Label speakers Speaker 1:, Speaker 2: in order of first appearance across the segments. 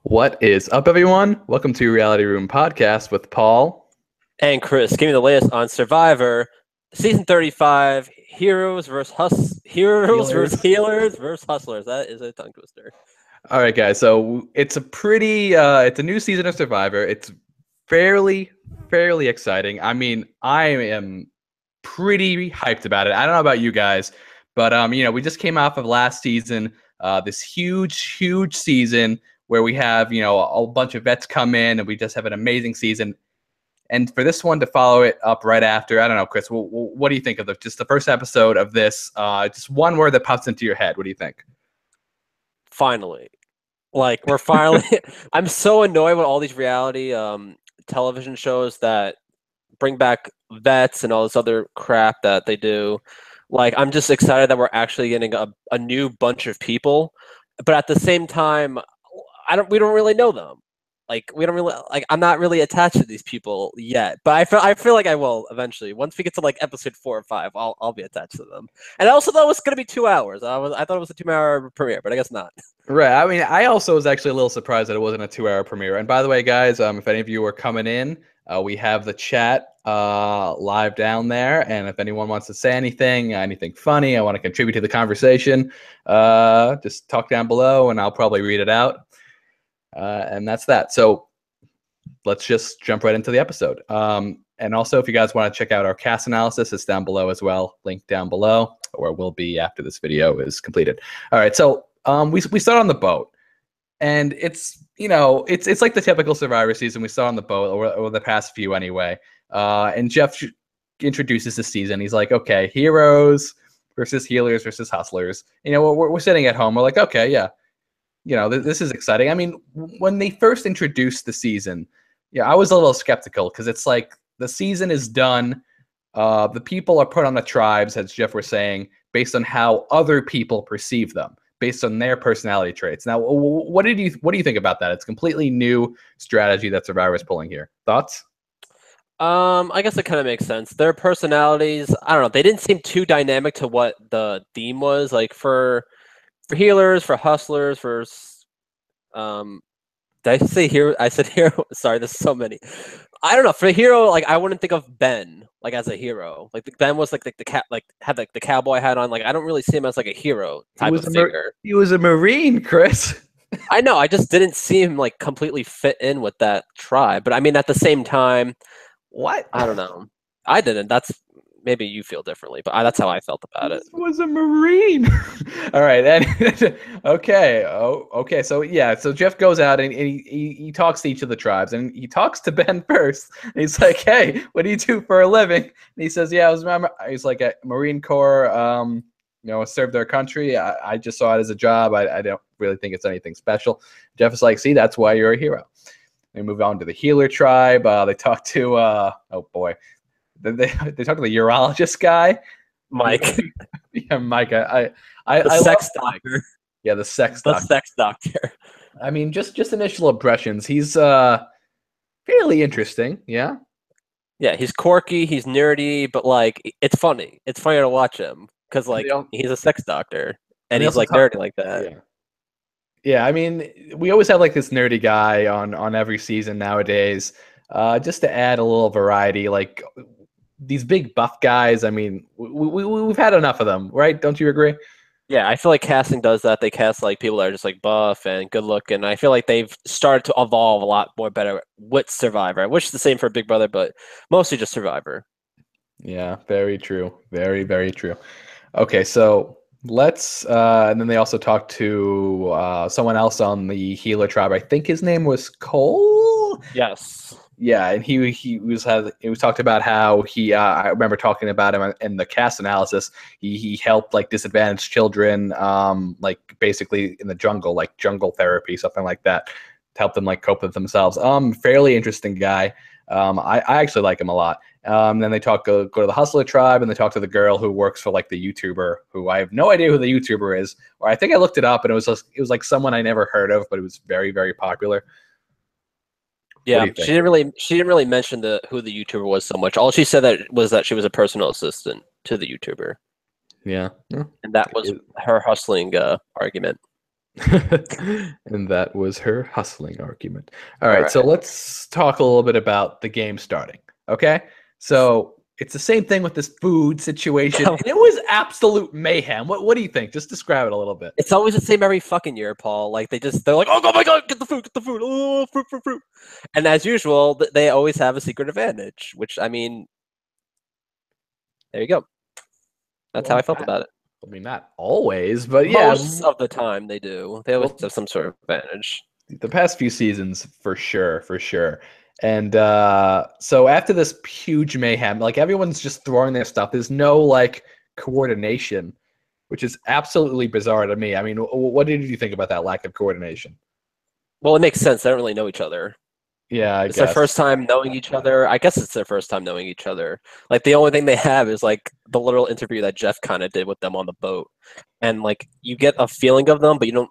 Speaker 1: What is up, everyone? Welcome to Reality Room Podcast with Paul.
Speaker 2: And Chris, give me the latest on Survivor, season 35, heroes versus healers versus hustlers. That is a tongue twister.
Speaker 1: All right, guys. So it's a new season of Survivor. It's fairly exciting. I mean, I am pretty hyped about it. I don't know about you guys, but we just came off of last season, this huge season where we have a bunch of vets come in, and we just have an amazing season. And for this one to follow it up right after, I don't know, Chris, what do you think of just the first episode of this? Just one word that pops into your head. What do you think?
Speaker 2: Finally. We're finally... I'm so annoyed with all these reality television shows that bring back vets and all this other crap that they do. I'm just excited that we're actually getting a new bunch of people. But at the same time, we don't really know them. We don't really I'm not really attached to these people yet, but I feel like I will eventually. Once we get to episode 4 or 5, I'll be attached to them. And I also thought it was going to be 2 hours. I thought it was a 2-hour premiere, but I guess not.
Speaker 1: Right. I mean, I also was actually a little surprised that it wasn't a 2-hour premiere. And by the way, guys, if any of you are coming in, we have the chat live down there. And if anyone wants to say anything funny, I want to contribute to the conversation, just talk down below, and I'll probably read it out. And that's that. So let's just jump right into the episode. And also, if you guys want to check out our cast analysis, it's down below as well. Link down below, or it will be after this video is completed. All right. So we start on the boat, and it's like the typical Survivor season. We start on the boat, or the past few anyway. And Jeff introduces the season. He's like, okay, heroes versus healers versus hustlers. We're sitting at home. We're like, okay, yeah. This is exciting. I mean, when they first introduced the season, I was a little skeptical because it's like the season is done. The people are put on the tribes, as Jeff was saying, based on how other people perceive them, based on their personality traits. Now, what do you think about that? It's a completely new strategy that Survivor is pulling here. Thoughts?
Speaker 2: I guess it kind of makes sense. Their personalities, I don't know, they didn't seem too dynamic to what the theme was. For healers, for hustlers, for did I say hero? I said hero. Sorry, there's so many. I don't know. For a hero, I wouldn't think of Ben as a hero. Ben was the cat, had the cowboy hat on. I don't really see him as a hero type of figure.
Speaker 1: He was a Marine, Chris.
Speaker 2: I know. I just didn't see him completely fit in with that tribe. But I mean, at the same time,
Speaker 1: what?
Speaker 2: I don't know. I didn't. That's maybe you feel differently, but that's how I felt about it.
Speaker 1: This was a Marine. All right. Okay. Oh, okay. So yeah. So Jeff goes out and he talks to each of the tribes, and he talks to Ben first. And he's like, "Hey, what do you do for a living?" And he says, "Yeah, he's like a Marine Corps. Served our country. I just saw it as a job. I don't really think it's anything special." Jeff is like, "See, that's why you're a hero." They move on to the healer tribe. They talk to oh boy. They talk to the urologist guy,
Speaker 2: Mike.
Speaker 1: Yeah, Mike. The
Speaker 2: sex doctor.
Speaker 1: Yeah, the sex
Speaker 2: doctor.
Speaker 1: I mean, just initial impressions. He's fairly interesting. Yeah.
Speaker 2: Yeah, he's quirky. He's nerdy, but it's funny. It's funny to watch him because he's a sex doctor and he's nerdy like that.
Speaker 1: Yeah. Yeah, I mean, we always have this nerdy guy on every season nowadays, just to add a little variety. These big buff guys, I mean, we've had enough of them, right? Don't you agree?
Speaker 2: Yeah, I feel like casting does that. They cast people that are just buff and good looking. I feel like they've started to evolve a lot more better with Survivor. I wish the same for Big Brother, but mostly just Survivor.
Speaker 1: Yeah, very true. Very, very true. Okay, so let's and then they also talked to someone else on the healer tribe. I think his name was Cole.
Speaker 2: Yes.
Speaker 1: Yeah, and he was talked about how he I remember talking about him in the cast analysis. He helped disadvantaged children, basically in the jungle, jungle therapy, something like that, to help them cope with themselves. Fairly interesting guy. I actually like him a lot. Then they go to the hustler tribe, and they talk to the girl who works for the YouTuber, who I have no idea who the YouTuber is, or I think I looked it up and it was someone I never heard of, but it was very, very popular.
Speaker 2: Yeah, she didn't really mention who the YouTuber was so much. All she said was that she was a personal assistant to the YouTuber.
Speaker 1: Yeah.
Speaker 2: And that was her hustling argument.
Speaker 1: And that was her hustling argument. All
Speaker 2: All
Speaker 1: right, so
Speaker 2: right.
Speaker 1: let's talk a little bit about the game starting. Okay, so it's the same thing with this food situation, and it was absolute mayhem. What do you think? Just describe it a little bit.
Speaker 2: It's always the same every fucking year, Paul. Like they're like, oh my god, get the food, oh fruit, fruit, fruit. And as usual, they always have a secret advantage. Which I mean, there you go. That's how I
Speaker 1: Well,
Speaker 2: felt about it.
Speaker 1: I mean, not always, but yeah.
Speaker 2: Most of the time, they do. They always
Speaker 1: Well,
Speaker 2: have some sort of advantage.
Speaker 1: the past few seasons, for sure, for sure. And so after this huge mayhem, like everyone's just throwing their stuff. There's no like coordination, which is absolutely bizarre to me. I mean, what did you think about that lack of coordination?
Speaker 2: Well, it makes sense. They don't really know each other.
Speaker 1: Yeah, I
Speaker 2: It's their
Speaker 1: guess.
Speaker 2: first time knowing each other. I guess it's their first time knowing each other. Like the only thing they have is like the little interview that Jeff kind of did with them on the boat, and like you get a feeling of them, but you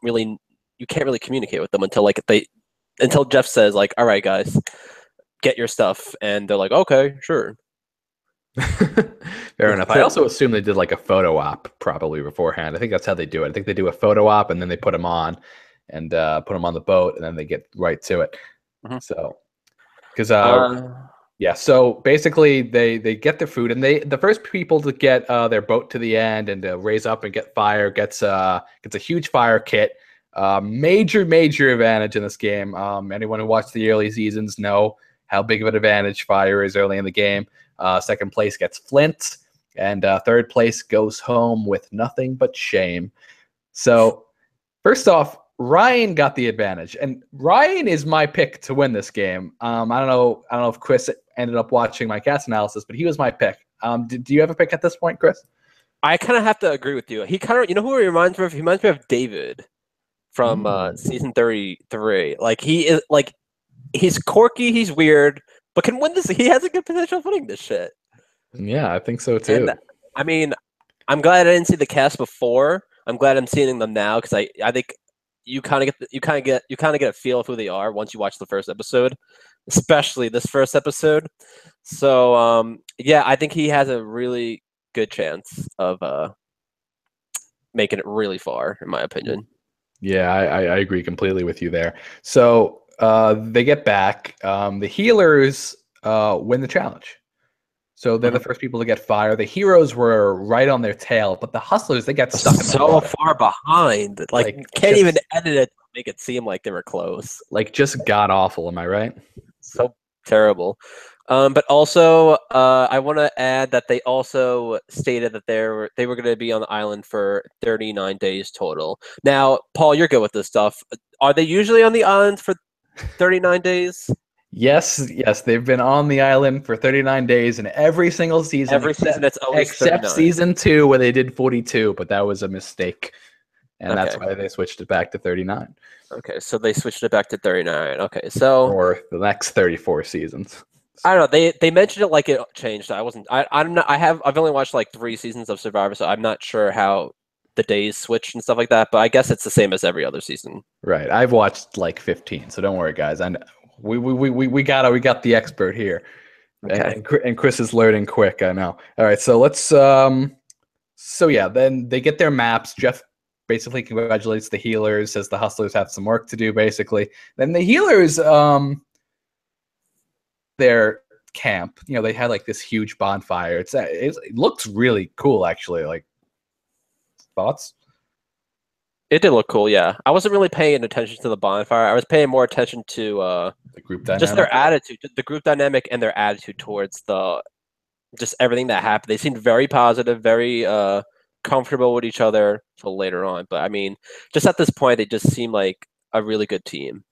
Speaker 2: can't really communicate with them until Jeff says like, "All right, guys, get your stuff," and they're like, "Okay, sure."
Speaker 1: Fair enough. I also assume they did like a photo op probably beforehand. I think that's how they do it. I think they do a photo op and then they put them on and put them on the boat and then they get right to it.
Speaker 2: Mhm.
Speaker 1: So, because
Speaker 2: Uh,
Speaker 1: yeah, so basically they get their food and the first people to get their boat to the end and raise up and get fire gets a huge fire kit. Major advantage in this game. Anyone who watched the early seasons know how big of an advantage fire is early in the game. Second place gets Flint, and third place goes home with nothing but shame. So first off, Ryan got the advantage, and Ryan is my pick to win this game. I don't know if Chris ended up watching my cast analysis, but he was my pick. Do you have a pick at this point, Chris?
Speaker 2: I kind of have to agree with you. He kind of, you know who he reminds me of? He reminds me of David from
Speaker 1: Mm.
Speaker 2: season 33. Like he is like he's quirky, he's weird, but can win this. He has a good potential of winning this shit.
Speaker 1: Yeah, I think so
Speaker 2: And
Speaker 1: too.
Speaker 2: I mean, I'm glad I didn't see the cast before. I'm glad I'm seeing them now because I think you kind of get a feel of who they are once you watch the first episode, especially this first episode. So yeah, I think he has a really good chance of making it really far, in my opinion.
Speaker 1: Yeah, I agree completely with you there. So they get back. The healers win the challenge. So they're the
Speaker 2: Mhm.
Speaker 1: first people to get fire. The heroes were right on their tail, but the hustlers, they got stuck in the
Speaker 2: So
Speaker 1: water.
Speaker 2: far behind, like
Speaker 1: Like
Speaker 2: can't even
Speaker 1: just
Speaker 2: edit it to make it seem like they were close.
Speaker 1: just god awful, am I right?
Speaker 2: So terrible. But also, I want to add that they also stated that they were going to be on the island for 39 days total. Now, Paul, you're good with this stuff. Are they usually on the island for 39 days?
Speaker 1: Yes, they've been on the island for 39 days in every single season
Speaker 2: Every season, it's always
Speaker 1: except
Speaker 2: 39.
Speaker 1: season 2 where they did 42, but that was a mistake. And that's
Speaker 2: Okay.
Speaker 1: why they switched it back to 39
Speaker 2: Okay. So they switched it back to 39. Okay. So
Speaker 1: for the next 34 seasons.
Speaker 2: I don't know. They mentioned it like it changed. I wasn't. I'm not. I've only watched like 3 seasons of Survivor, so I'm not sure how the days switched and stuff like that. But I guess it's the same as every other season.
Speaker 1: Right. I've watched like 15, so don't worry, guys. And we got the expert here,
Speaker 2: Okay.
Speaker 1: and Chris is learning quick. I know. All right, so let's So yeah, then they get their maps. Jeff basically congratulates the healers, says the hustlers have some work to do. Basically, then the healers their camp. You know, they had like this huge bonfire. It looks really cool, actually. Like thoughts.
Speaker 2: It did look cool, yeah. I wasn't really paying attention to the bonfire. I was paying more attention to
Speaker 1: The group
Speaker 2: just
Speaker 1: dynamic.
Speaker 2: their attitude, the group dynamic, and their attitude towards the just everything that happened. They seemed very positive, very comfortable with each other till later on. But I mean, just at this point, they just seem like a really good team.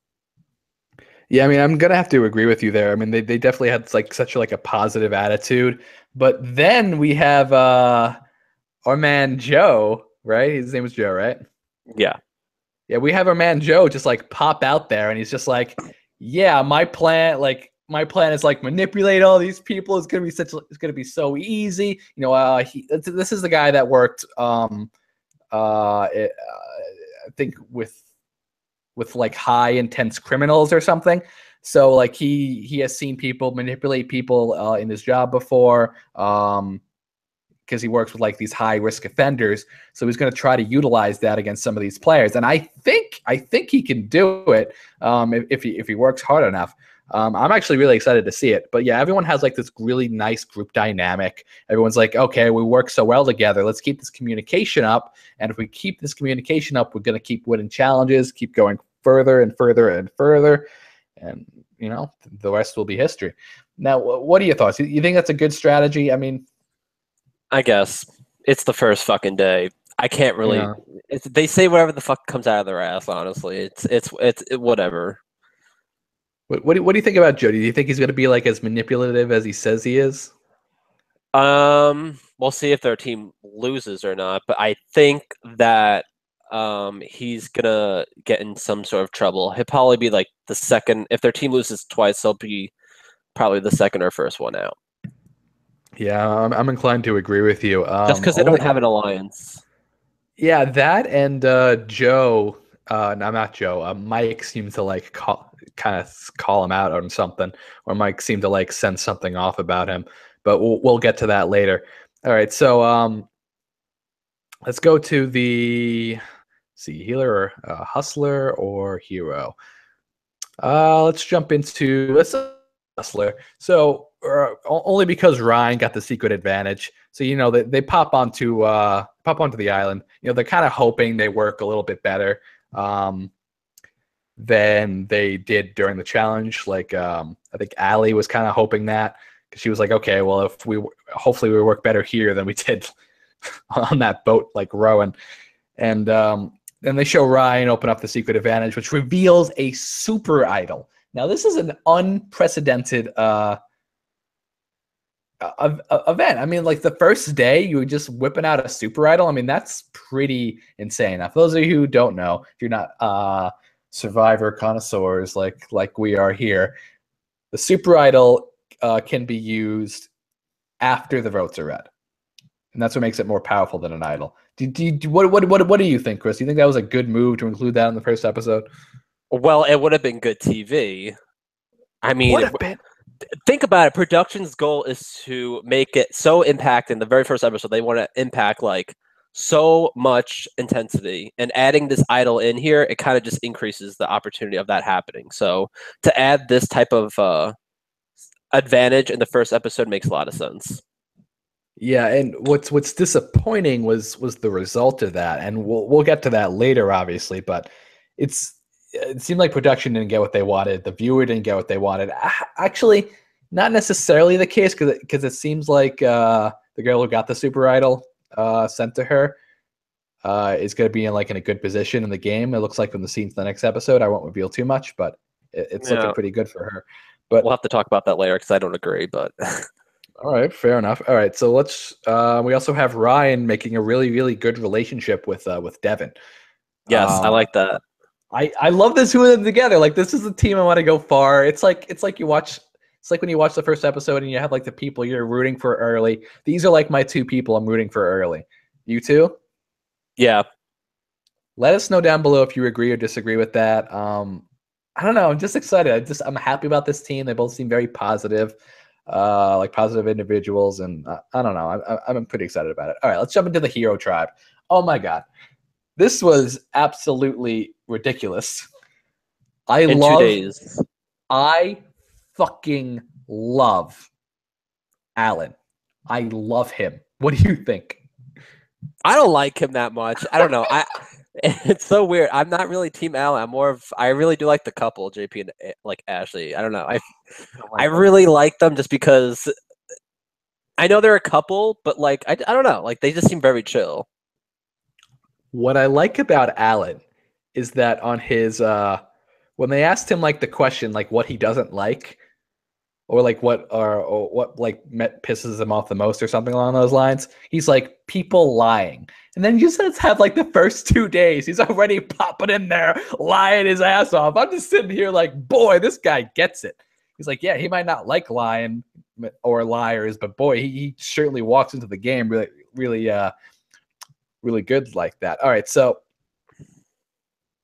Speaker 1: Yeah, I mean, I'm gonna have to agree with you there. I mean, they definitely had like such like a positive attitude. But then we have our man Joe, right? His name was Joe, right?
Speaker 2: Yeah.
Speaker 1: Yeah, we have our man Joe just like pop out there, and he's just like, "Yeah, my plan is like manipulate all these people. It's gonna be so easy." You know, this is the guy that worked, I think with like high intense criminals or something. So like he has seen people manipulate people in his job before. because he works with like these high risk offenders. So he's going to try to utilize that against some of these players. And I think he can do it if he works hard enough. I'm actually really excited to see it. But yeah, everyone has like this really nice group dynamic. Everyone's like, okay, we work so well together. Let's keep this communication up. And if we keep this communication up, we're going to keep winning challenges, keep going further and further and further. And, you know, the rest will be history. Now, what are your thoughts? You think that's a good strategy? I mean,
Speaker 2: I guess it's the first fucking day. I can't really.
Speaker 1: Yeah.
Speaker 2: They say whatever the fuck comes out of their ass. Honestly, it's whatever.
Speaker 1: What do you think about Jody? Do you think he's going to be like as manipulative as he says he is?
Speaker 2: We'll see if their team loses or not. But I think that he's gonna get in some sort of trouble. He'll probably be like the second. If their team loses twice, he'll be probably the second or first one out.
Speaker 1: Yeah, I'm inclined to agree with you.
Speaker 2: Just because they don't have an alliance.
Speaker 1: Yeah, that and Joe. No, not Joe. Mike seemed to like kind of call him out on something, or Mike seemed to like send something off about him. But we'll get to that later. All right, so let's go to the healer or hustler or hero. Let's jump into hustler. So only because Ryan got the secret advantage. So you know they pop onto the island. You know they're kind of hoping they work a little bit better than they did during the challenge. Like I think Allie was kind of hoping that, because she was like, okay, well if hopefully we work better here than we did on that boat, like rowing. And then they show Ryan open up the secret advantage, which reveals a super idol. Now this is an unprecedented event. I mean, like the first day you were just whipping out a super idol. I mean, that's pretty insane. Now, for those of you who don't know, if you're not Survivor connoisseurs like we are here, the super idol can be used after the votes are read, and that's what makes it more powerful than an idol. What do you think, Chris? Do you think that was a good move to include that in the first episode?
Speaker 2: Well, it would have been good TV. I mean, think about it. Production's goal is to make it so impact in the very first episode. They want to impact like so much intensity, and adding this idol in here, it kind of just increases the opportunity of that happening. So to add this type of advantage in the first episode makes a lot of sense.
Speaker 1: Yeah, and what's disappointing was the result of that, and we'll get to that later, obviously. But it seemed like production didn't get what they wanted. The viewer didn't get what they wanted. Actually, not necessarily the case, because it seems like the girl who got the super idol sent to her is going to be in a good position in the game. It looks like from the scenes in the next episode. I won't reveal too much, but it's looking pretty good for her. But
Speaker 2: we'll have to talk about that later because I don't agree. But
Speaker 1: all right, fair enough. All right, so let's. We also have Ryan making a really, really good relationship with Devin.
Speaker 2: Yes, I like that.
Speaker 1: I love the two of them together. Like, this is a team I want to go far. It's like you watch. It's like when you watch the first episode and you have like the people you're rooting for early. These are like my two people I'm rooting for early. You too?
Speaker 2: Yeah.
Speaker 1: Let us know down below if you agree or disagree with that. I don't know. I'm just excited. I'm happy about this team. They both seem very positive. Like positive individuals, and I don't know. I'm pretty excited about it. All right, let's jump into the hero tribe. Oh my god, this was absolutely ridiculous.
Speaker 2: In 2 days.
Speaker 1: I fucking love Alan. I love him. What do you think?
Speaker 2: I don't like him that much. I don't know. It's so weird. I'm not really Team Alan. I really do like the couple, JP and like Ashley. I don't know. I really like them just because I know they're a couple, but like I don't know. Like they just seem very chill.
Speaker 1: What I like about Alan is that on his when they asked him like the question like what he doesn't like, or like what like pisses him off the most or something along those lines, he's like, people lying. And then you just have like the first 2 days, he's already popping in there, lying his ass off. I'm just sitting here like, boy, this guy gets it. He's like, yeah, he might not like lying or liars, but boy, he certainly walks into the game really good like that. All right, so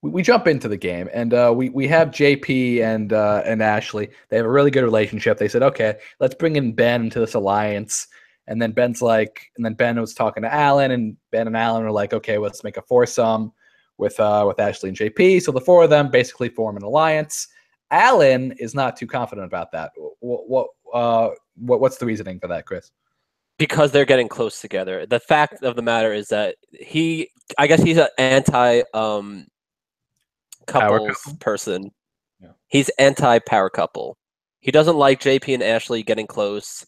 Speaker 1: we jump into the game, and we have JP and Ashley. They have a really good relationship. They said, okay, let's bring in Ben into this alliance, And then Ben was talking to Alan, and Ben and Alan were like, okay, let's make a foursome with Ashley and JP. So the four of them basically form an alliance. Alan is not too confident about that. What's the reasoning for that, Chris?
Speaker 2: Because they're getting close together. The fact of the matter is that I guess he's an anti couples person. Yeah. He's anti power couple. He doesn't like JP and Ashley getting close.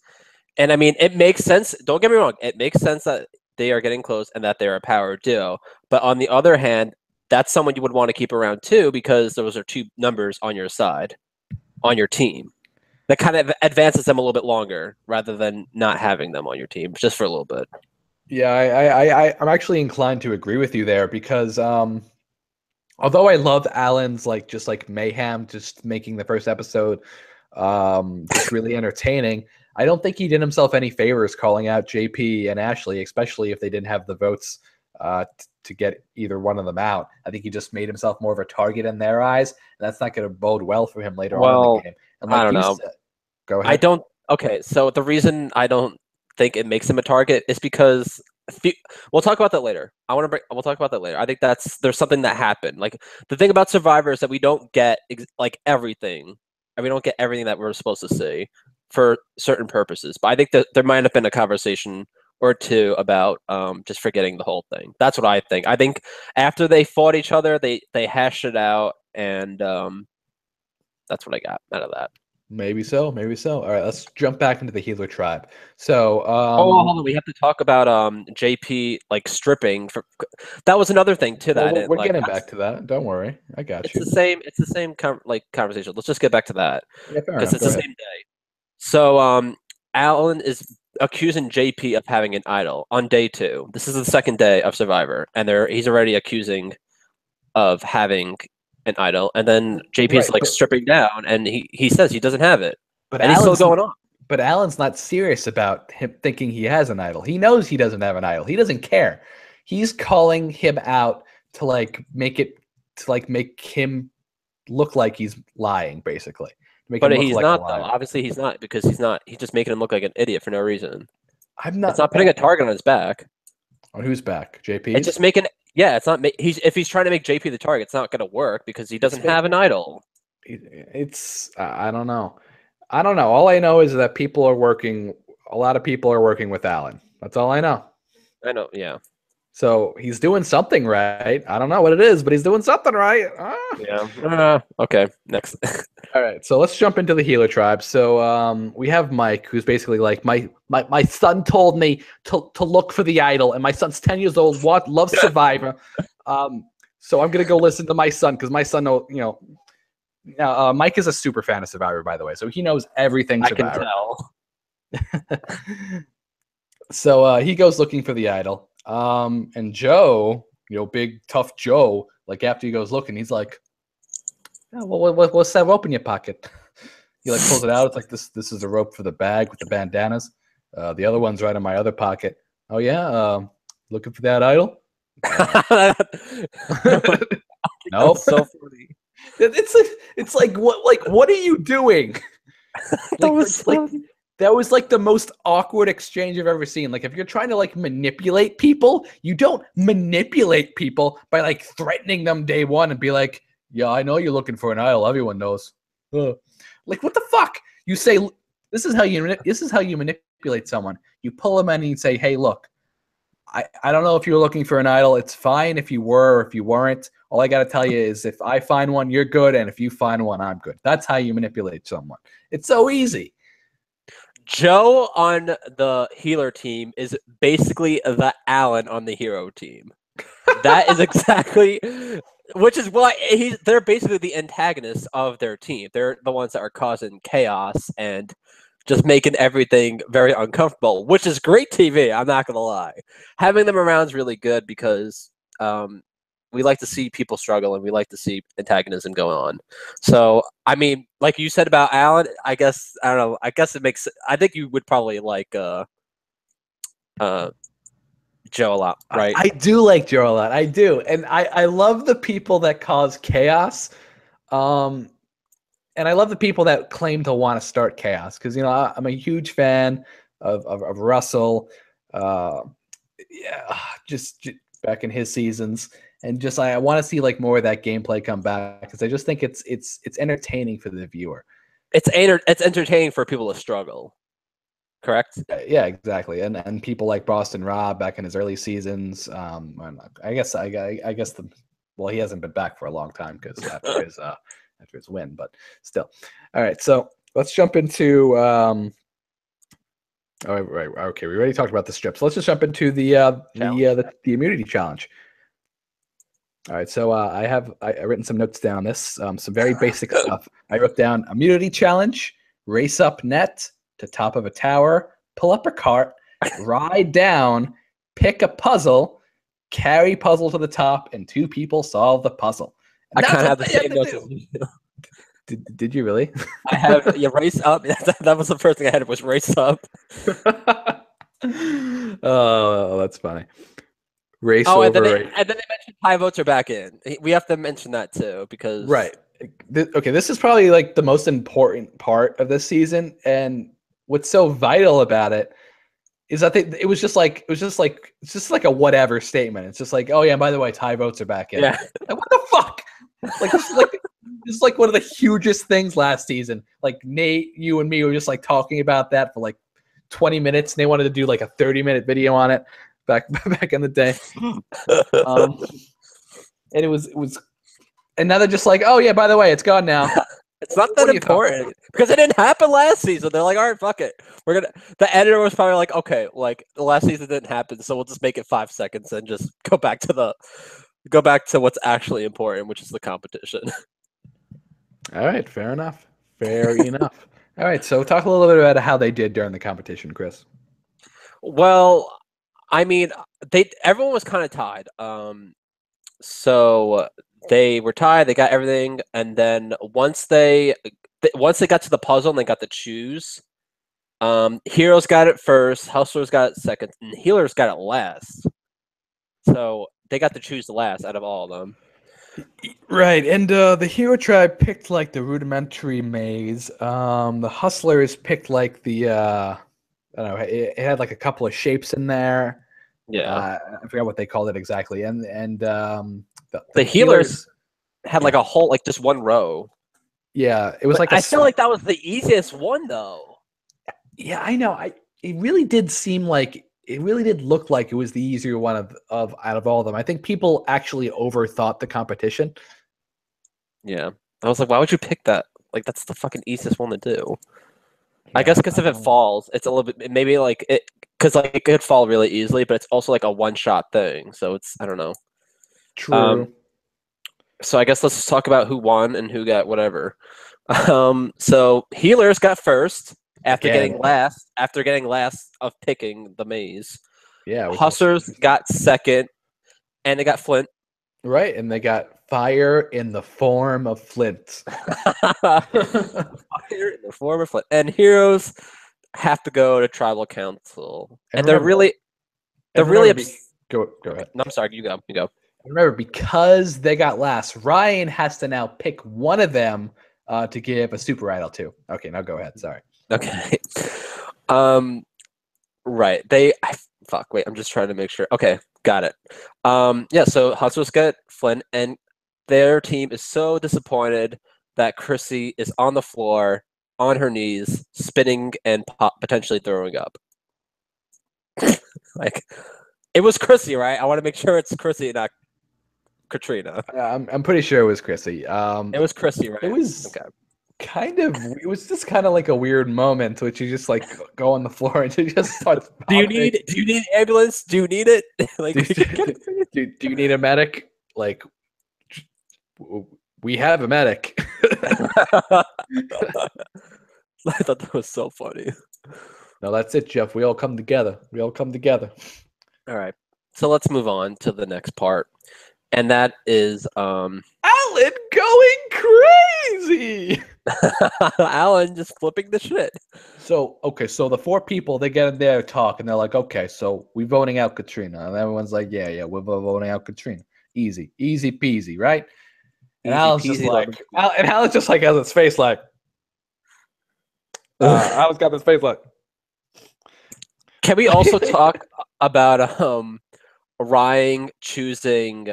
Speaker 2: And I mean, it makes sense. Don't get me wrong. It makes sense that they are getting close and that they're a power duo. But on the other hand, that's someone you would want to keep around too, because those are two numbers on your side, on your team. That kind of advances them a little bit longer rather than not having them on your team just for a little bit.
Speaker 1: Yeah, I'm actually inclined to agree with you there, because although I loved Alan's just mayhem, just making the first episode just really entertaining, I don't think he did himself any favors calling out JP and Ashley, especially if they didn't have the votes to get either one of them out. I think he just made himself more of a target in their eyes, and that's not going to bode well for him later on in the game. And
Speaker 2: I don't know.
Speaker 1: Go ahead.
Speaker 2: Okay, so the reason I don't think it makes him a target is because we'll talk about that later. We'll talk about that later. I think there's something that happened. Like, the thing about Survivor is that we don't get everything, and we don't get everything that we're supposed to see for certain purposes. But I think that there might have been a conversation or two about just forgetting the whole thing. That's what I think. I think after they fought each other, they hashed it out, and that's what I got out of that.
Speaker 1: Maybe so. All right, let's jump back into the healer tribe. So,
Speaker 2: hold on. We have to talk about JP stripping. That was another thing to that.
Speaker 1: We're getting back to that. Don't worry, I got you.
Speaker 2: It's the same conversation. Let's just get back to that
Speaker 1: because
Speaker 2: it's the same day. So Alan is accusing JP of having an idol on day 2. This is the second day of Survivor, and he's already accusing of having an idol, and then JP's stripping down, and he says he doesn't have it,
Speaker 1: but
Speaker 2: and he's still going on.
Speaker 1: But Alan's not serious about him thinking he has an idol. He knows he doesn't have an idol. He doesn't care. He's calling him out to make him look like he's lying, basically.
Speaker 2: But he's not, though. Obviously, he's not, because he's not. He's just making him look like an idiot for no reason.
Speaker 1: I'm not.
Speaker 2: It's not putting a target on his back.
Speaker 1: On whose back? JP's?
Speaker 2: It's just making. Yeah, it's not. If he's trying to make JP the target, it's not going to work because he doesn't have an idol.
Speaker 1: I don't know. All I know is that a lot of people are working with Alan. That's all I know.
Speaker 2: I know, yeah.
Speaker 1: So he's doing something right. I don't know what it is, but he's doing something right.
Speaker 2: Yeah. Okay, next.
Speaker 1: All right, so let's jump into the healer tribe. So we have Mike, who's basically like, my son told me to look for the idol, and my son's 10 years old, loves Survivor. So I'm gonna go listen to my son, because my son Mike is a super fan of Survivor, by the way, so he knows everything Survivor.
Speaker 2: I can tell.
Speaker 1: So he goes looking for the idol. And Joe, big tough Joe, after he goes looking, he's like, what's that rope in your pocket? He pulls it out. It's like, this is a rope for the bag with the bandanas. The other one's right in my other pocket. Oh yeah, looking for that idol? No,
Speaker 2: so funny.
Speaker 1: It's like what are you doing? That was the most awkward exchange I've ever seen. If you're trying to manipulate people, you don't manipulate people by threatening them day one and be like, yeah, I know you're looking for an idol. Everyone knows. What the fuck? You say, this is how you manipulate someone. You pull them in and you say, hey, look, I don't know if you're looking for an idol. It's fine if you were or if you weren't. All I got to tell you is if I find one, you're good. And if you find one, I'm good. That's how you manipulate someone. It's so easy.
Speaker 2: Joe on the healer team is basically the Alan on the hero team. That is exactly, which is why they're basically the antagonists of their team. They're the ones that are causing chaos and just making everything very uncomfortable, which is great TV. I'm not gonna lie. Having them around is really good because we like to see people struggle and we like to see antagonism go on. So, I mean, like you said about Alan, I guess, I don't know, I guess it makes, I think you would probably like Joe a lot, right?
Speaker 1: I do like Joe a lot. I do. And I love the people that cause chaos. And I love the people that claim to want to start chaos because, I'm a huge fan of Russell. Yeah, just back in his seasons, and just I want to see like more of that gameplay come back because I just think it's entertaining for the viewer.
Speaker 2: It's entertaining for people to struggle. Correct.
Speaker 1: Yeah, exactly, and people like Boston Rob back in his early seasons. I guess well, he hasn't been back for a long time because after his win, but still. All right, so let's jump into. Oh, right. Okay, we already talked about the strips. Let's just jump into the immunity challenge. All right, so I written some notes down on this, some very basic stuff. I wrote down immunity challenge, race up net to top of a tower, pull up a cart, ride down, pick a puzzle, carry puzzle to the top, and 2 people solve the puzzle. And
Speaker 2: I kind of have the same notes as you.
Speaker 1: Did you really?
Speaker 2: I have race up. That was the first thing I had was race up.
Speaker 1: Oh, that's funny. Race
Speaker 2: and
Speaker 1: over.
Speaker 2: then they mentioned tie votes are back in. We have to mention that too because
Speaker 1: Okay, this is probably like the most important part of this season, and what's so vital about it is I think it's just like a whatever statement. It's just like, oh yeah, by the way, tie votes are back in.
Speaker 2: Yeah.
Speaker 1: Like, what the fuck? Like this is like one of the hugest things last season. Like Nate, you and me were just like talking about that for like 20 minutes, and they wanted to do like a 30-minute video on it back in the day. And it was, and now they're just like, oh yeah, by the way, it's gone now.
Speaker 2: It's not that important because it didn't happen last season. They're like, all right, fuck it. The editor was probably like, okay, like the last season didn't happen, so we'll just make it 5 seconds and just go back to what's actually important, which is the competition.
Speaker 1: All right, fair enough. Fair enough. All right, so talk a little bit about how they did during the competition, Chris.
Speaker 2: Well, I mean, everyone was kind of tied. So they were tied. They got everything, and then once they got to the puzzle and they got to choose, Heroes got it first, Hustlers got it second, and Healers got it last. So they got to choose the last out of all of them.
Speaker 1: Right, and the Hero Tribe picked like the rudimentary maze. The Hustlers picked like the I don't know. It had like a couple of shapes in there.
Speaker 2: Yeah,
Speaker 1: I forgot what they called it exactly. And
Speaker 2: the Healers had like a whole like just one row.
Speaker 1: Yeah, it was like
Speaker 2: I feel like that was the easiest one though.
Speaker 1: Yeah, I know. It really did seem like it really did look like it was the easier one of out of all of them. I think people actually overthought the competition.
Speaker 2: Yeah, I was like, why would you pick that? Like that's the fucking easiest one to do. Yeah, I guess because if it falls, it's a little bit maybe like it because like it could fall really easily, but it's also like a one-shot thing, so it's I don't know.
Speaker 1: True.
Speaker 2: So I guess let's just talk about who won and who got whatever. So Healers got first after getting last of picking the maze.
Speaker 1: Yeah.
Speaker 2: Hustlers got second, and they got Flint.
Speaker 1: Right, and they got fire in the form of Flint.
Speaker 2: Fire in the form of Flint. And Heroes have to go to Tribal Council. And they're really
Speaker 1: go ahead.
Speaker 2: No, I'm sorry, you go.
Speaker 1: Remember, because they got last, Ryan has to now pick one of them to give a super idol to. Okay, now go ahead. Sorry.
Speaker 2: Okay. Right. Wait, I'm just trying to make sure. Okay, got it. Yeah, so Hustlers get Flynn, and their team is so disappointed that Chrissy is on the floor, on her knees, spinning and potentially throwing up. Like, it was Chrissy, right? I want to make sure it's Chrissy, not Katrina.
Speaker 1: I'm pretty sure it was Chrissy.
Speaker 2: It was Chrissy, right?
Speaker 1: It was it was just kind of like a weird moment, which you just like go on the floor and you just start.
Speaker 2: Do you need ambulance? Do you need it? Like,
Speaker 1: do you need a medic? Like, we have a medic.
Speaker 2: I thought that was so funny.
Speaker 1: No, that's it, Jeff. We all come together.
Speaker 2: All right. So let's move on to the next part. And that is
Speaker 1: Alan going crazy.
Speaker 2: Alan just flipping the shit.
Speaker 1: So the 4 people, they get in there talk and they're like, okay, so we're voting out Katrina. And everyone's like, yeah, we're voting out Katrina. Easy peasy, right? And Alan's just like, Alan's just like has his face like, Alan's got his face like,
Speaker 2: Can we also talk about Ryan choosing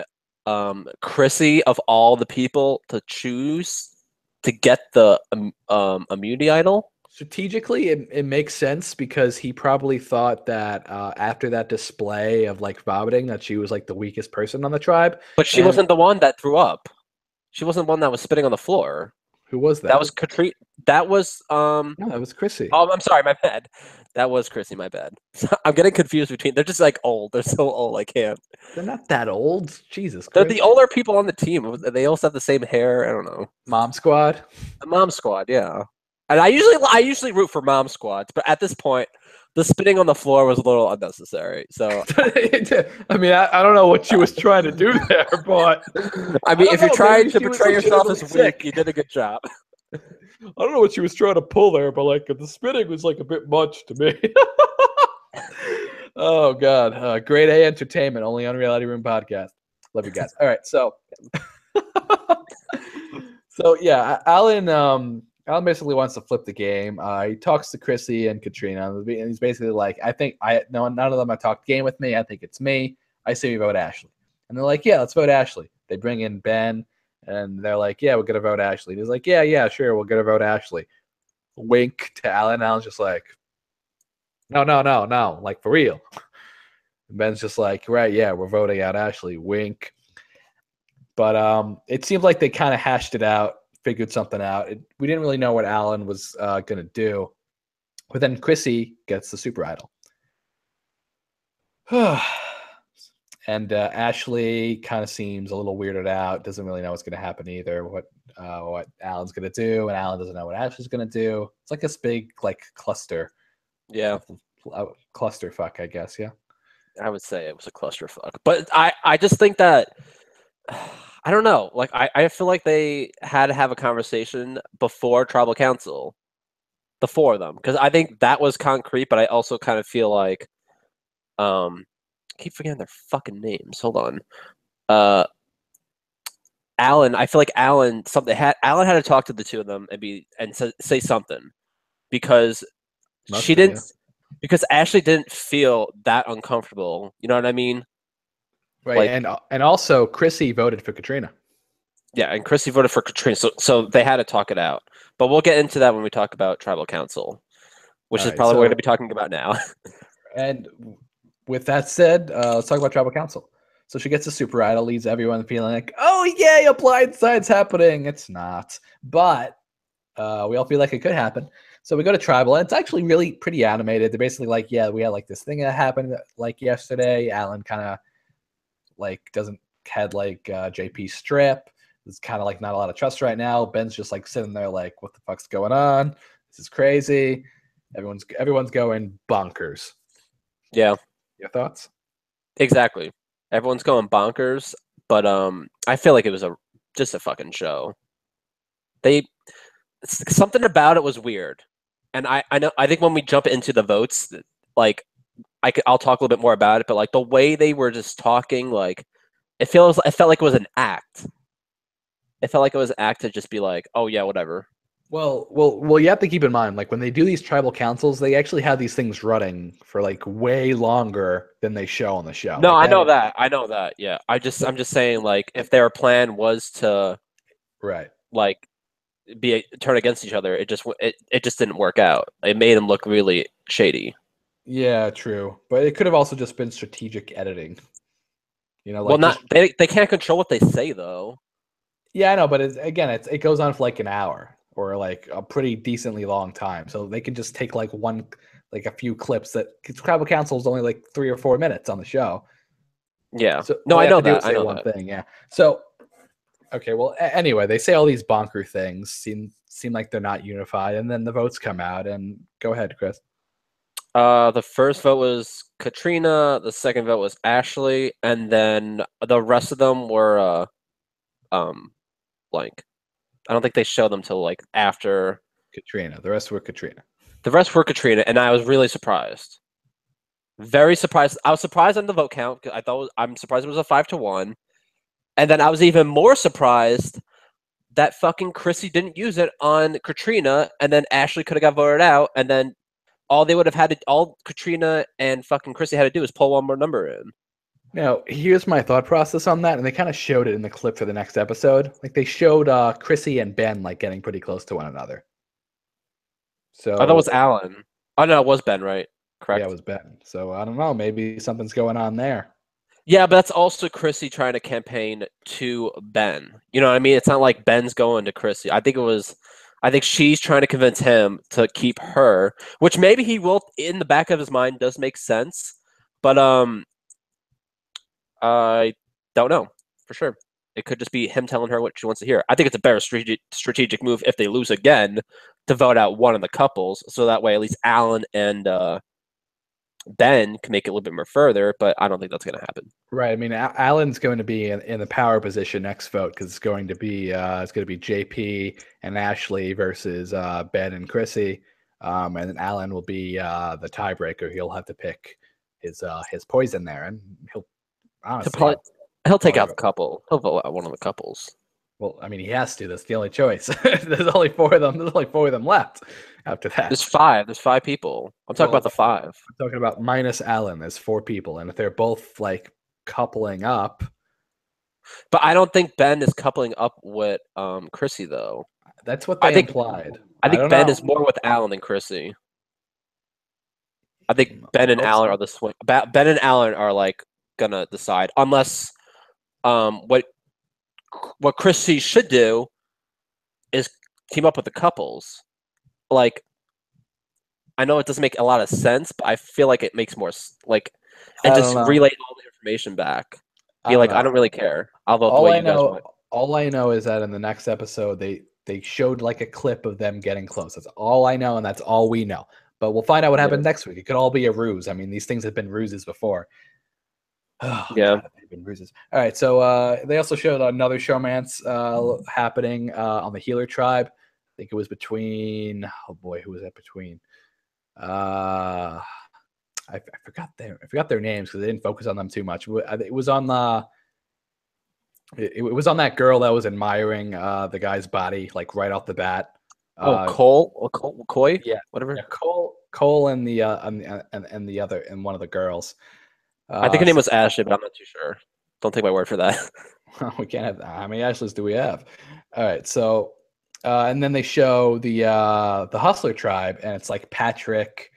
Speaker 2: Chrissy of all the people to choose to get the immunity idol?
Speaker 1: Strategically, it makes sense because he probably thought that after that display of like vomiting, that she was like the weakest person on the tribe.
Speaker 2: But she
Speaker 1: And
Speaker 2: wasn't the one that threw up. She wasn't the one that was spitting on the floor.
Speaker 1: who was
Speaker 2: That
Speaker 1: that?
Speaker 2: was Katrina. That was
Speaker 1: No, that was Chrissy.
Speaker 2: Oh, I'm sorry, my bad. That was Chrissy, my bad. I'm getting confused between. They're just like old. They're so old. I can't.
Speaker 1: They're not that old. Jesus
Speaker 2: They're
Speaker 1: Christ.
Speaker 2: the older people on the team. They also have the same hair. I don't know.
Speaker 1: Mom Squad.
Speaker 2: The Mom Squad, yeah. And I usually root for Mom Squads, but at this point, the spitting on the floor was a little unnecessary. So
Speaker 1: I mean, I don't know what she was trying to do there, but
Speaker 2: I mean,
Speaker 1: don't
Speaker 2: if you're
Speaker 1: know,
Speaker 2: trying
Speaker 1: maybe
Speaker 2: to
Speaker 1: she was
Speaker 2: portray yourself
Speaker 1: legitimately
Speaker 2: as
Speaker 1: sick.
Speaker 2: weak, you did a good job.
Speaker 1: I don't know what she was trying to pull there, but like the spitting was like a bit much to me. Oh God, grade A entertainment only on Reality Room Podcast. Love you guys. All right, so Alan basically wants to flip the game. He talks to Chrissy and Katrina, and he's basically like, I think none of them have talked game with me. I think it's me. I say we vote Ashley, and they're like, yeah, let's vote Ashley. They bring in Ben, and they're like, yeah, we're gonna vote Ashley. And he's like, yeah, sure, we're gonna vote Ashley. Wink to Alan. Alan's just like, no, like for real. And Ben's just like, right, yeah, we're voting out Ashley. Wink. But it seemed like they kind of hashed it out, figured something out. We didn't really know what Alan was going to do. But then Chrissy gets the super idol. And Ashley kind of seems a little weirded out, doesn't really know what's going to happen either, what Alan's going to do, and Alan doesn't know what Ashley's going to do. It's like this big like cluster.
Speaker 2: Yeah.
Speaker 1: Clusterfuck, I guess, yeah.
Speaker 2: I would say it was a clusterfuck. But I just think that I don't know. Like I feel like they had to have a conversation before Tribal Council, the four of them, because I think that was concrete. But I also kind of feel like, I keep forgetting their fucking names. Hold on, Alan. I feel like Alan Alan had to talk to the two of them and say something because she didn't. Yeah. Because Ashley didn't feel that uncomfortable. You know what I mean?
Speaker 1: Right, like, and also Chrissy voted for Katrina.
Speaker 2: Yeah, and Chrissy voted for Katrina, so they had to talk it out. But we'll get into that when we talk about Tribal Council, which is probably what we're going to be talking about now.
Speaker 1: And with that said, let's talk about Tribal Council. So she gets a super idol, leaves everyone feeling like, oh, yay, a blind side's happening. It's not. But we all feel like it could happen. So we go to Tribal, and it's actually really pretty animated. They're basically like, yeah, we had like this thing that happened like yesterday. Alan kind of like had like JP strip. There's kind of like not a lot of trust right now. Ben's just like sitting there like, what the fuck's going on? This is crazy. Everyone's going bonkers.
Speaker 2: Yeah.
Speaker 1: Your thoughts?
Speaker 2: Exactly. Everyone's going bonkers, but I feel like it was just a fucking show. Something about it was weird. And I think when we jump into the votes, like I'll talk a little bit more about it, but like the way they were just talking, like it felt like it was an act. It felt like it was an act to just be like, oh yeah, whatever.
Speaker 1: Well, you have to keep in mind, like when they do these tribal councils, they actually have these things running for like way longer than they show on the show.
Speaker 2: No,
Speaker 1: like,
Speaker 2: I know that. Yeah, I'm just saying, like, if their plan was to,
Speaker 1: right,
Speaker 2: like, turn against each other, it just didn't work out. It made them look really shady.
Speaker 1: Yeah, true, but it could have also just been strategic editing. You know, like
Speaker 2: well, they can't control what they say though.
Speaker 1: Yeah, I know, but it goes on for like an hour or like a pretty decently long time, so they can just take like a few clips. That Tribal Council is only like 3 or 4 minutes on the show.
Speaker 2: Yeah.
Speaker 1: So
Speaker 2: no, I know that. I know
Speaker 1: one thing. Yeah. So, okay. Well, anyway, they say all these bonker things. Seem like they're not unified, and then the votes come out. And go ahead, Chris.
Speaker 2: The first vote was Katrina. The second vote was Ashley, and then the rest of them were blank. I don't think they showed them till like after
Speaker 1: Katrina. The rest were Katrina.
Speaker 2: The rest were Katrina, and I was really surprised. Very surprised. I was surprised on the vote count because I'm surprised it was a 5-1, and then I was even more surprised that fucking Chrissy didn't use it on Katrina, and then Ashley could have got voted out, and then all they would have had to, all Katrina and fucking Chrissy had to do is pull one more number in.
Speaker 1: Now, here's my thought process on that, and they kind of showed it in the clip for the next episode. Like they showed Chrissy and Ben like getting pretty close to one another. So
Speaker 2: I thought it was Alan. Oh no, it was Ben, right? Correct.
Speaker 1: Yeah, it was Ben. So I don't know. Maybe something's going on there.
Speaker 2: Yeah, but that's also Chrissy trying to campaign to Ben. You know what I mean? It's not like Ben's going to Chrissy. I think she's trying to convince him to keep her, which maybe he will in the back of his mind does make sense. But I don't know for sure. It could just be him telling her what she wants to hear. I think it's a better strategic move if they lose again to vote out one of the couples, so that way at least Alan and Ben can make it a little bit more further. But I don't think that's going to happen.
Speaker 1: Right. I mean, Alan's going to be in the power position next vote because it's going to be JP and Ashley versus Ben and Chrissy, and then Alan will be the tiebreaker. He'll have to pick his poison there, and he'll honestly
Speaker 2: he'll take out the couple. He'll vote out one of the couples.
Speaker 1: Well, I mean, he has to. That's the only choice. There's only four of them. There's only four of them left after that.
Speaker 2: There's five. There's five people. I'm talking about the five.
Speaker 1: I'm talking about minus Alan. There's four people, and if they're both like coupling up.
Speaker 2: But I don't think Ben is coupling up with Chrissy though.
Speaker 1: That's what they implied.
Speaker 2: I think Ben is more with Alan than Chrissy. I think Ben and Alan are the swing. Ben and Alan are like gonna decide unless what Chrissy should do is team up with the couples. Like, I know it doesn't make a lot of sense, but I feel like it makes more and just relay all the information back. Be like, I don't really care. I'll vote the way you guys want.
Speaker 1: All I know is that in the next episode, they showed like a clip of them getting close. That's all I know, and that's all we know. But we'll find out what happens next week. It could all be a ruse. I mean, these things have been ruses before. Oh,
Speaker 2: yeah,
Speaker 1: God, they've been ruses. All right, so they also showed another showmance happening on the Healer Tribe. I think it was between. Oh boy, who was that between? I forgot their names because they didn't focus on them too much. It was on the. It was on that girl that was admiring the guy's body like right off the bat.
Speaker 2: Coy,
Speaker 1: yeah,
Speaker 2: whatever.
Speaker 1: Yeah, Cole and the and the other and one of the girls.
Speaker 2: I think her name was Ashley, but I'm not too sure. Don't take my word for that.
Speaker 1: We can't have that. How many Ashleys do we have? All right, so and then they show the Hustler Tribe, and it's like Patrick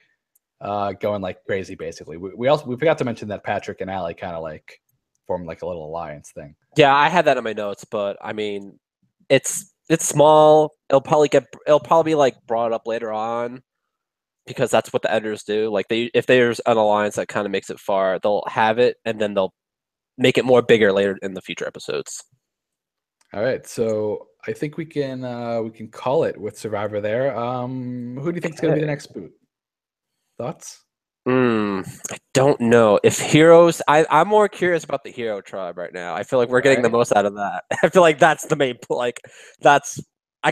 Speaker 1: going like crazy. Basically, we forgot to mention that Patrick and Allie kind of like formed like a little alliance thing.
Speaker 2: Yeah, I had that in my notes, but I mean, it's small. It'll probably be like brought up later on because that's what the editors do. Like if there's an alliance that kind of makes it far, they'll have it and then they'll make it more bigger later in the future episodes.
Speaker 1: All right, so I think we can call it with Survivor there. Who do you think is going to be the next boot? Thoughts?
Speaker 2: I don't know. If heroes, I'm more curious about the hero tribe right now. I feel like we're getting the most out of that. I feel like that's the main like I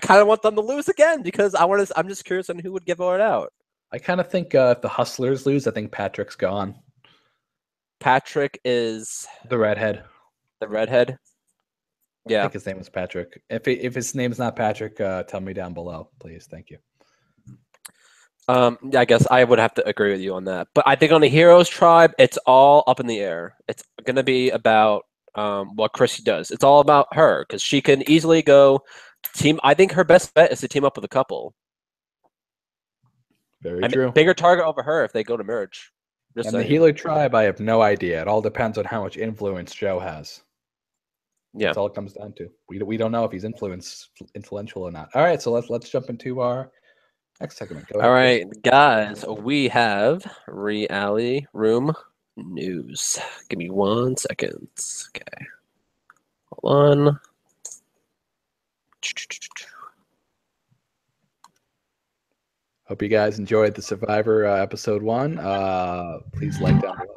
Speaker 2: kind of want them to lose again because I'm just curious on who would give it out.
Speaker 1: I kind of think if the Hustlers lose, I think Patrick's gone.
Speaker 2: Patrick is
Speaker 1: the redhead.
Speaker 2: The redhead. Yeah,
Speaker 1: I think his name is Patrick. If his name's not Patrick, tell me down below, please. Thank you.
Speaker 2: I guess I would have to agree with you on that. But I think on the Heroes Tribe, it's all up in the air. It's going to be about what Chrissy does. It's all about her because she can easily go team. I think her best bet is to team up with a couple.
Speaker 1: Very true.
Speaker 2: Bigger target over her if they go to merge.
Speaker 1: And the Healer Tribe, I have no idea. It all depends on how much influence Joe has.
Speaker 2: Yeah,
Speaker 1: that's all it comes down to. We don't know if he's influential or not. All right, so let's jump into our next segment. Go ahead.
Speaker 2: All right, guys, we have reality room news. Give me 1 second. Okay, hold on.
Speaker 1: Hope you guys enjoyed the Survivor episode 1. Please like down below.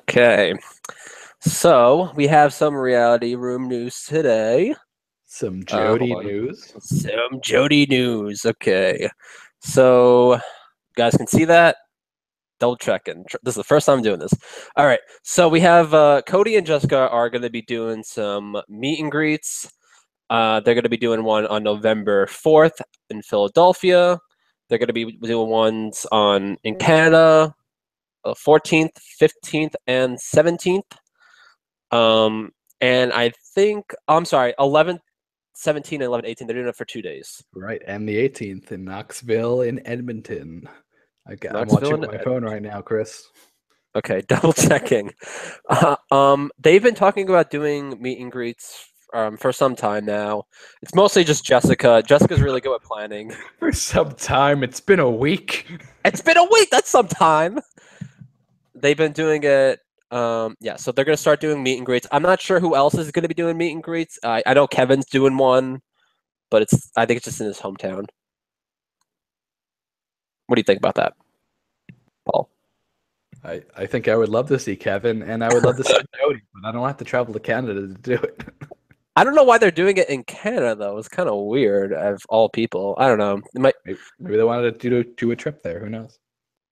Speaker 2: Okay, so we have some reality room news today.
Speaker 1: Some Jody news.
Speaker 2: Some Jody news. Okay, so you guys can see that. Double checking. This is the first time I'm doing this. All right, so we have Cody and Jessica are going to be doing some meet and greets They're going to be doing one on November 4th in Philadelphia. They're going to be doing ones in Canada, 14th, 15th, and 17th. And I think, I'm sorry, 11th, 17th, and 11th, 18th. They're doing it for 2 days.
Speaker 1: Right, and the 18th in Knoxville in Edmonton. I'm
Speaker 2: Knoxville
Speaker 1: watching
Speaker 2: and
Speaker 1: my phone right now, Chris.
Speaker 2: Okay, double checking. They've been talking about doing meet and greets for some time now. It's mostly just Jessica. Jessica's really good at planning.
Speaker 1: For some time, it's been a week.
Speaker 2: It's been a week. That's some time. They've been doing it. Yeah, so they're gonna start doing meet and greets. I'm not sure who else is gonna be doing meet and greets. I know Kevin's doing one, but I think it's just in his hometown. What do you think about that, Paul?
Speaker 1: I think I would love to see Kevin, and I would love to see Jody, but I don't have to travel to Canada to do it.
Speaker 2: I don't know why they're doing it in Canada though. It's kind of weird, of all people. I don't know. It might.
Speaker 1: Maybe they wanted to do a trip there. Who knows?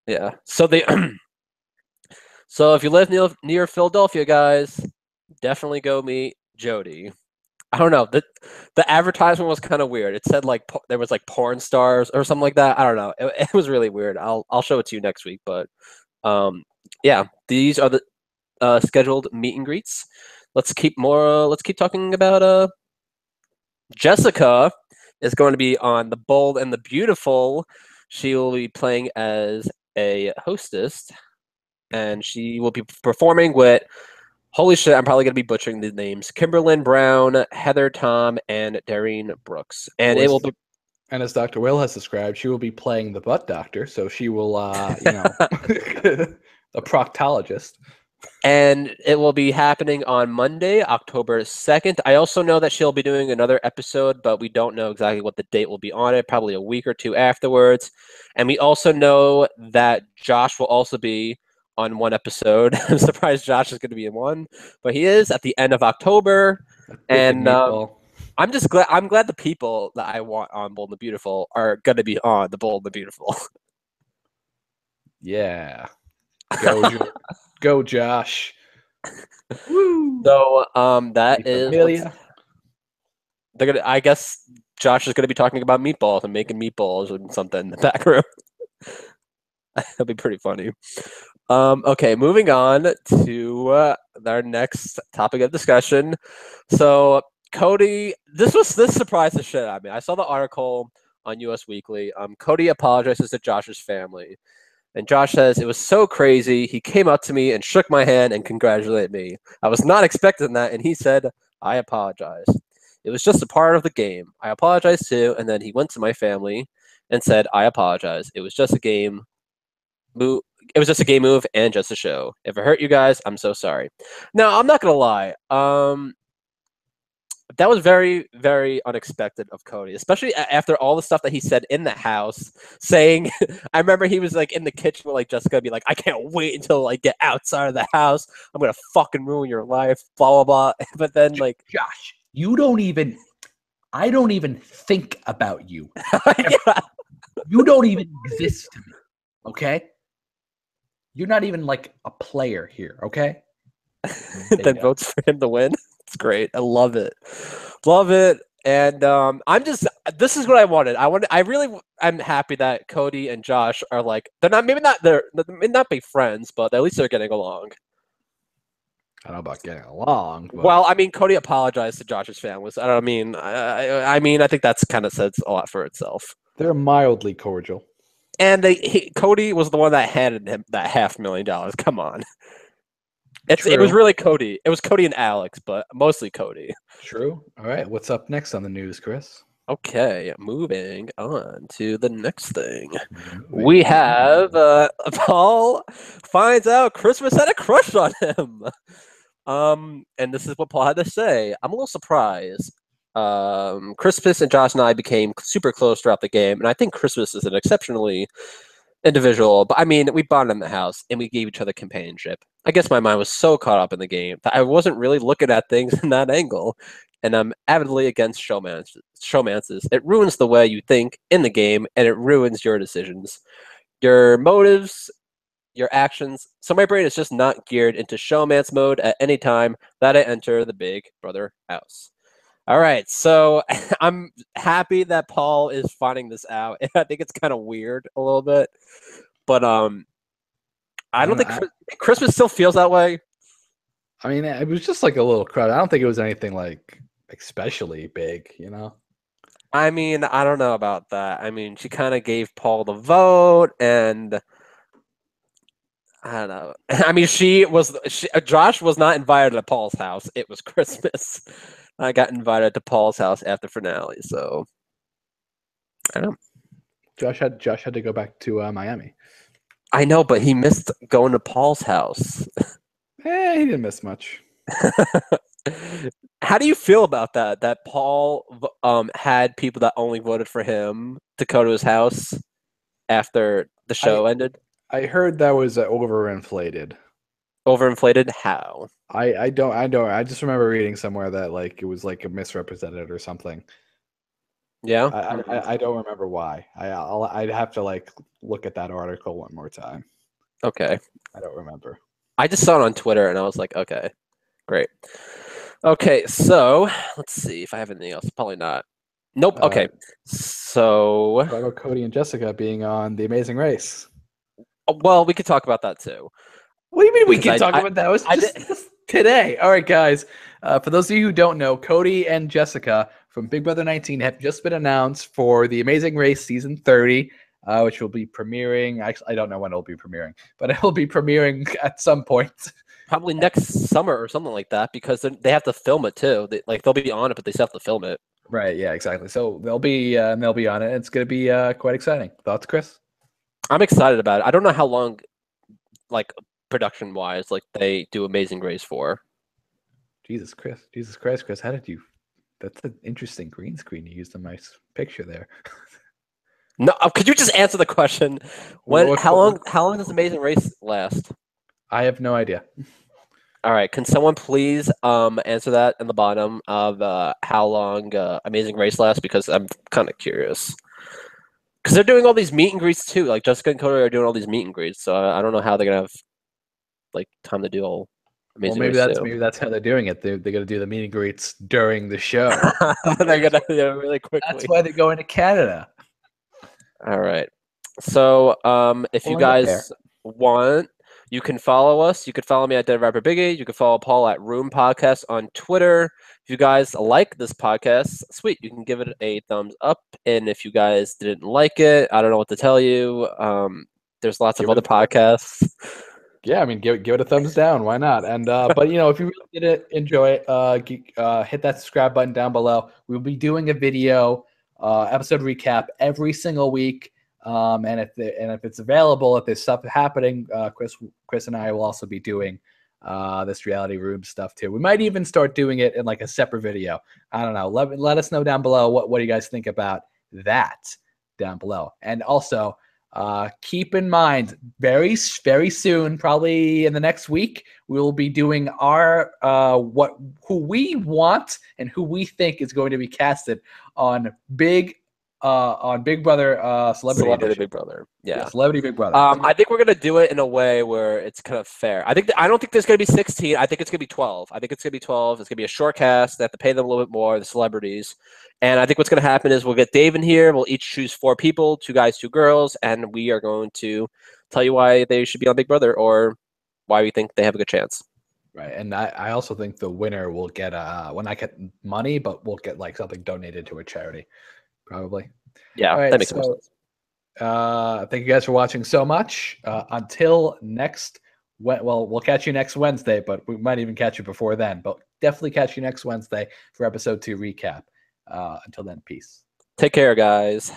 Speaker 2: Yeah. So they. So if you live near Philadelphia, guys, definitely go meet Jody. I don't know. The advertisement was kind of weird. It said like there was like porn stars or something like that. I don't know. It was really weird. I'll show it to you next week. But yeah, these are the scheduled meet and greets. Let's keep talking about Jessica is going to be on The Bold and the Beautiful. She will be playing as a hostess, and she will be performing with, holy shit, I'm probably going to be butchering the names, Kimberlyn Brown, Heather Tom, and Dareen Brooks. And it will be.
Speaker 1: And as Dr. Will has described, she will be playing the butt doctor, so she will, a proctologist.
Speaker 2: And it will be happening on Monday, October 2nd. I also know that she'll be doing another episode, but we don't know exactly what the date will be on it, probably a week or two afterwards. And we also know that Josh will also be on one episode. I'm surprised Josh is going to be in one, but he is at the end of October. And I'm just glad. I'm glad the people that I want on Bold and the Beautiful are going to be on the Bold and the Beautiful.
Speaker 1: Yeah, go Josh.
Speaker 2: Woo. So that is. They're gonna. I guess Josh is going to be talking about meatballs and making meatballs and something in the back room. That'll be pretty funny. Okay, moving on to our next topic of discussion. So Cody, this surprised the shit out of me. I saw the article on US Weekly. Cody apologizes to Josh's family. And Josh says, "It was so crazy. He came up to me and shook my hand and congratulated me. I was not expecting that." And he said, "I apologize. It was just a part of the game. I apologize too." And then he went to my family and said, "I apologize. It was just a game move. It was just a game move and just a show. If it hurt you guys, I'm so sorry." Now, I'm not going to lie. That was very, very unexpected of Cody, especially after all the stuff that he said in the house, saying, I remember he was like in the kitchen with like Jessica be like, "I can't wait until I get outside of the house. I'm going to fucking ruin your life, blah, blah, blah." But then like,
Speaker 1: Josh, I don't even think about you.
Speaker 2: Yeah.
Speaker 1: You don't even exist to me. Okay? You're not even like a player here, okay?
Speaker 2: Then votes for him to win. It's great. I love it. Love it. And this is what I wanted. I'm happy that Cody and Josh are like, they may not be friends, but at least they're getting along.
Speaker 1: I don't know about getting along. But...
Speaker 2: Well, I mean, Cody apologized to Josh's family. So I think that's kind of says a lot for itself.
Speaker 1: They're mildly cordial.
Speaker 2: And Cody was the one that handed him that $500,000. Come on. It was really Cody. It was Cody and Alex, but mostly Cody.
Speaker 1: True. All right. What's up next on the news, Chris?
Speaker 2: Okay, moving on to the next thing. We have Paul finds out Christmas had a crush on him. And this is what Paul had to say. I'm a little surprised. Christmas and Josh and I became super close throughout the game, and I think Christmas is an exceptionally individual, but I mean, we bonded in the house and we gave each other companionship. I guess my mind was so caught up in the game that I wasn't really looking at things in that angle, and I'm avidly against showmances. It ruins the way you think in the game, and it ruins your decisions, your motives, your actions. So my brain is just not geared into showmance mode at any time that I enter the Big Brother house. All right, so I'm happy that Paul is finding this out. I think it's kind of weird a little bit, but I
Speaker 1: I
Speaker 2: don't
Speaker 1: don't know.
Speaker 2: think Christmas still feels that way.
Speaker 1: I mean, it was just like a little crowd. I don't think it was anything like especially big, you know?
Speaker 2: I mean, I don't know about that. I mean, she kind of gave Paul the vote, and I don't know. I mean, Josh was not invited to Paul's house. It was Christmas. I got invited to Paul's house after finale, so I don't know.
Speaker 1: Josh had to go back to Miami.
Speaker 2: I know, but he missed going to Paul's house.
Speaker 1: He didn't miss much.
Speaker 2: How do you feel about that? That Paul had people that only voted for him to go to his house after the show ended?
Speaker 1: I heard that was overinflated.
Speaker 2: Overinflated? How?
Speaker 1: I don't. I just remember reading somewhere that like it was like a misrepresented or something.
Speaker 2: Yeah.
Speaker 1: I don't remember why. I'd have to like look at that article one more time.
Speaker 2: Okay.
Speaker 1: I don't remember.
Speaker 2: I just saw it on Twitter and I was like, okay, great. Okay, so let's see if I have anything else. Probably not. Nope. Okay. So,
Speaker 1: What about Cody and Jessica being on The Amazing Race?
Speaker 2: well, we could talk about that too.
Speaker 1: What do you mean we
Speaker 2: Because
Speaker 1: can talk about that? That was just today. All right, guys. For those of you who don't know, Cody and Jessica from Big Brother 19 have just been announced for The Amazing Race Season 30, which will be premiering. Actually, I don't know when it'll be premiering, but it will be premiering at some point.
Speaker 2: Probably next summer or something like that, because they have to film it too. They'll be on it, but they still have to film it.
Speaker 1: Right. Yeah. Exactly. So they'll be on it. It's going to be quite exciting. Thoughts, Chris?
Speaker 2: I'm excited about it. I don't know how long, like production wise, like they do Amazing Race for.
Speaker 1: Jesus Christ, Chris! How did you? That's an interesting green screen you used in my picture there.
Speaker 2: No, could you just answer the question? How long does Amazing Race last?
Speaker 1: I have no idea.
Speaker 2: All right, can someone please answer that in the bottom of how long Amazing Race lasts? Because I'm kind of curious. Because they're doing all these meet and greets too. Like Jessica and Cody are doing all these meet and greets, so I don't know how they're gonna have like time to do all Amazing Race too.
Speaker 1: Maybe that's how they're doing it. They're gonna do the meet and greets during the show.
Speaker 2: They're gonna do it really quickly.
Speaker 1: That's why they're going to Canada.
Speaker 2: All right. So if you guys want, you can follow us. You could follow me at DeadRapperBigE. You can follow Paul at Room Podcast on Twitter. If you guys like this podcast, sweet, you can give it a thumbs up. And if you guys didn't like it, I don't know what to tell you. There's lots of other podcasts.
Speaker 1: Yeah, I mean, give it a thumbs down. Why not? And but you know, if you really did enjoy it, hit that subscribe button down below. We'll be doing a video episode recap every single week. And if it's available, if there's stuff happening, Chris and I will also be doing this reality room stuff too. We might even start doing it in like a separate video. I don't know. Let us know down below what do you guys think about that down below. And also keep in mind, very soon, probably in the next week, we will be doing our who we want and who we think is going to be casted on Big Brother Celebrity
Speaker 2: Big Brother. Yeah.
Speaker 1: Celebrity Big Brother.
Speaker 2: I think we're gonna do it in a way where it's kind of fair. I don't think there's gonna be 16. I think it's gonna be 12. I think it's gonna be 12. It's gonna be a short cast. They have to pay them a little bit more, the celebrities. And I think what's gonna happen is we'll get Dave in here. We'll each choose 4 people, 2 guys, 2 girls, and we are going to tell you why they should be on Big Brother or why we think they have a good chance.
Speaker 1: Right, and I also think the winner will get well, not get money, but we'll get like something donated to a charity, probably.
Speaker 2: Yeah,
Speaker 1: right,
Speaker 2: that makes sense.
Speaker 1: Thank you guys for watching so much. Until next, we'll catch you next Wednesday, but we might even catch you before then. But definitely catch you next Wednesday for episode 2 recap. Until then, peace.
Speaker 2: Take care, guys.